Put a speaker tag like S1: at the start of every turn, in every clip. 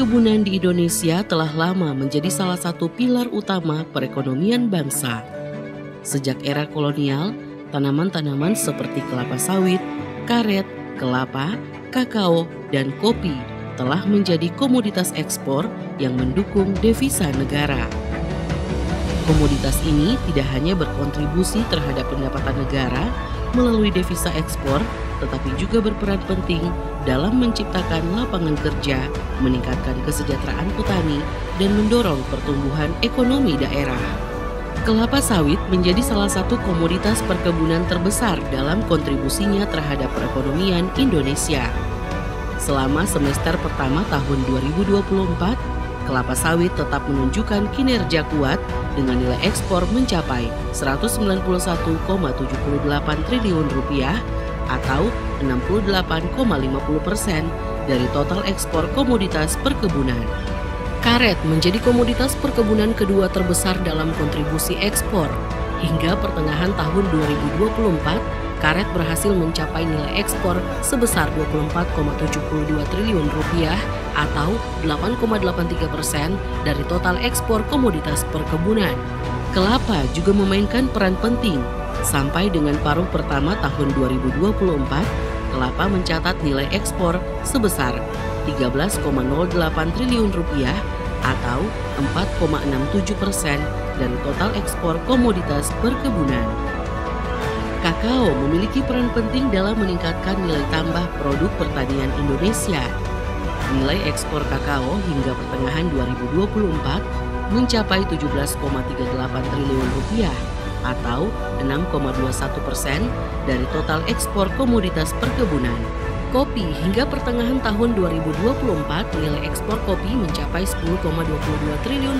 S1: Perkebunan di Indonesia telah lama menjadi salah satu pilar utama perekonomian bangsa. Sejak era kolonial, tanaman-tanaman seperti kelapa sawit, karet, kelapa, kakao, dan kopi telah menjadi komoditas ekspor yang mendukung devisa negara. Komoditas ini tidak hanya berkontribusi terhadap pendapatan negara melalui devisa ekspor, tetapi juga berperan penting dalam menciptakan lapangan kerja, meningkatkan kesejahteraan petani, dan mendorong pertumbuhan ekonomi daerah. Kelapa sawit menjadi salah satu komoditas perkebunan terbesar dalam kontribusinya terhadap perekonomian Indonesia. Selama semester pertama tahun 2024, kelapa sawit tetap menunjukkan kinerja kuat dengan nilai ekspor mencapai Rp191,78 triliun atau 68,50% dari total ekspor komoditas perkebunan. Karet menjadi komoditas perkebunan kedua terbesar dalam kontribusi ekspor. Hingga pertengahan tahun 2024, karet berhasil mencapai nilai ekspor sebesar Rp24,72 triliun atau 8,83% dari total ekspor komoditas perkebunan. Kelapa juga memainkan peran penting. Sampai dengan paruh pertama tahun 2024, kelapa mencatat nilai ekspor sebesar Rp13,08 triliun atau 4,67% dari total ekspor komoditas perkebunan. Kakao memiliki peran penting dalam meningkatkan nilai tambah produk pertanian Indonesia. Nilai ekspor kakao hingga pertengahan 2024 mencapai Rp17,38 triliun atau 6,21% dari total ekspor komoditas perkebunan. Kopi hingga pertengahan tahun 2024 nilai ekspor kopi mencapai Rp10,22 triliun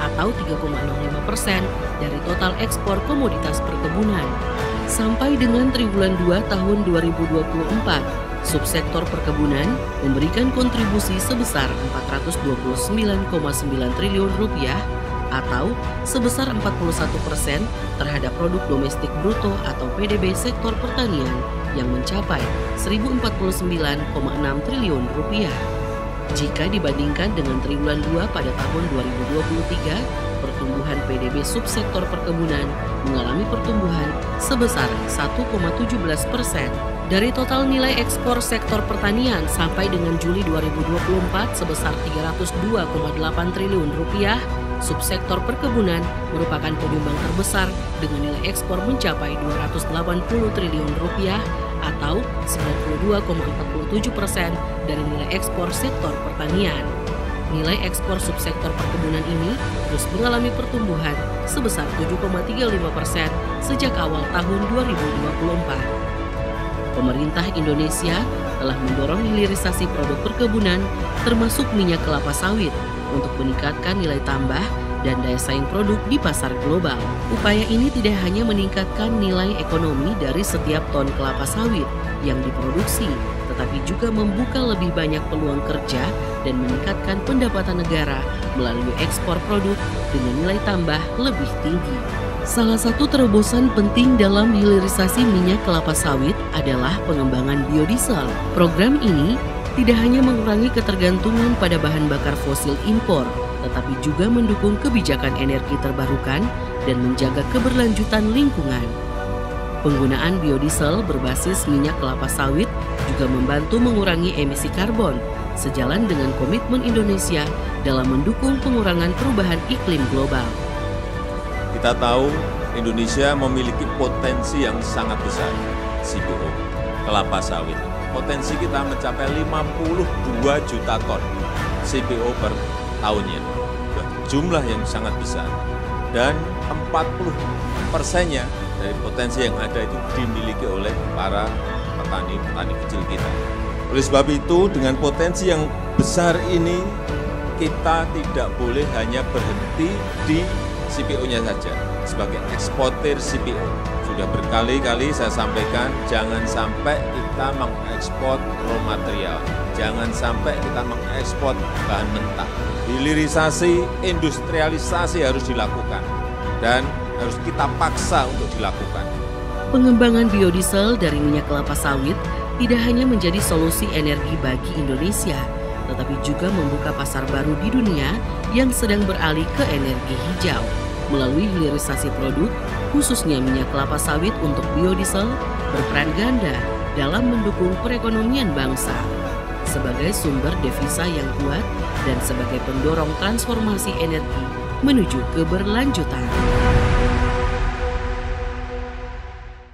S1: atau 3,65% dari total ekspor komoditas perkebunan. Sampai dengan triwulan 2 tahun 2024, subsektor perkebunan memberikan kontribusi sebesar Rp429,9 triliun atau sebesar 41% terhadap produk domestik bruto atau PDB sektor pertanian yang mencapai Rp1.049,6 triliun. Jika dibandingkan dengan triwulan 2 pada tahun 2023, pertumbuhan PDB subsektor perkebunan mengalami pertumbuhan sebesar 1,17%. Dari total nilai ekspor sektor pertanian sampai dengan Juli 2024 sebesar Rp302,8 triliun, subsektor perkebunan merupakan penyumbang terbesar dengan nilai ekspor mencapai Rp280 triliun atau 92,47% dari nilai ekspor sektor pertanian. Nilai ekspor subsektor perkebunan ini terus mengalami pertumbuhan sebesar 7,35% sejak awal tahun 2024. Pemerintah Indonesia telah mendorong hilirisasi produk perkebunan termasuk minyak kelapa sawit untuk meningkatkan nilai tambah dan daya saing produk di pasar global. Upaya ini tidak hanya meningkatkan nilai ekonomi dari setiap ton kelapa sawit yang diproduksi, tetapi juga membuka lebih banyak peluang kerja dan meningkatkan pendapatan negara melalui ekspor produk dengan nilai tambah lebih tinggi. Salah satu terobosan penting dalam hilirisasi minyak kelapa sawit adalah pengembangan biodiesel. Program ini tidak hanya mengurangi ketergantungan pada bahan bakar fosil impor, tetapi juga mendukung kebijakan energi terbarukan dan menjaga keberlanjutan lingkungan. Penggunaan biodiesel berbasis minyak kelapa sawit juga membantu mengurangi emisi karbon, sejalan dengan komitmen Indonesia dalam mendukung pengurangan perubahan iklim global.
S2: Kita tahu Indonesia memiliki potensi yang sangat besar, CPO, kelapa sawit. Potensi kita mencapai 52 juta ton CPO per tahunnya. Jumlah yang sangat besar. Dan 40%-nya dari potensi yang ada itu dimiliki oleh para petani-petani kecil kita. Oleh sebab itu, dengan potensi yang besar ini, kita tidak boleh hanya berhenti di CPO-nya saja sebagai eksportir CPO. Sudah berkali-kali saya sampaikan, jangan sampai kita mengekspor raw material, jangan sampai kita mengekspor bahan mentah. Hilirisasi, industrialisasi harus dilakukan dan harus kita paksa untuk dilakukan.
S1: Pengembangan biodiesel dari minyak kelapa sawit tidak hanya menjadi solusi energi bagi Indonesia, tetapi juga membuka pasar baru di dunia yang sedang beralih ke energi hijau. Melalui hilirisasi produk, khususnya minyak kelapa sawit untuk biodiesel, berperan ganda dalam mendukung perekonomian bangsa sebagai sumber devisa yang kuat dan sebagai pendorong transformasi energi menuju keberlanjutan.